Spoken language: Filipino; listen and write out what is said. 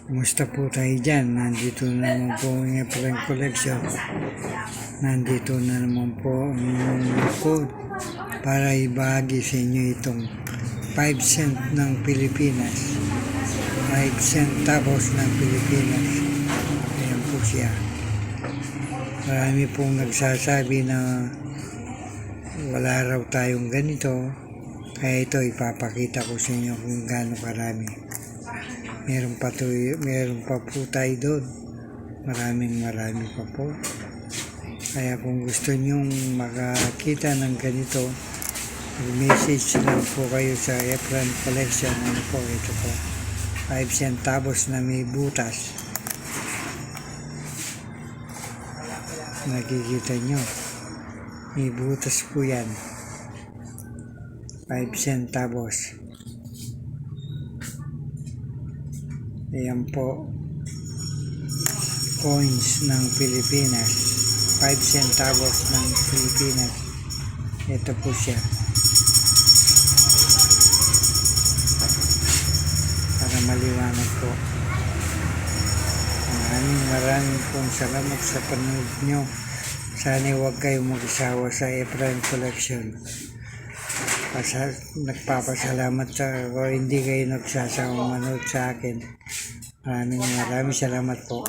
Kumusta po tayo dyan? Nandito na naman po ang Efren Collection. Nandito na naman po ang inyong code para ibahagi sa inyo itong 5 cent ng Pilipinas. 5 centavos ng Pilipinas. Ayan po siya. Marami pong nagsasabi na wala raw tayong ganito. Kaya ito ipapakita ko sa inyo kung gaano karami. Meron pa po tayo doon. Marami pa po. Kaya kung gusto nyong makakita ng ganito, mag-message lang po kayo sa Efren Collection. Ano po, ito po. 5 centavos na may butas. Nakikita nyo. May butas po yan. 5 centavos. Ayan po, coins ng Pilipinas, 5 centavos ng Pilipinas. Ito po siya. Para maliwanag po. Maraming pong salamat sa panood nyo. Sana huwag kayong mag-isawa sa Efren Collection. Nagpapasalamat ako, hindi kayo nagsasawang manood sa akin. Maraming salamat po.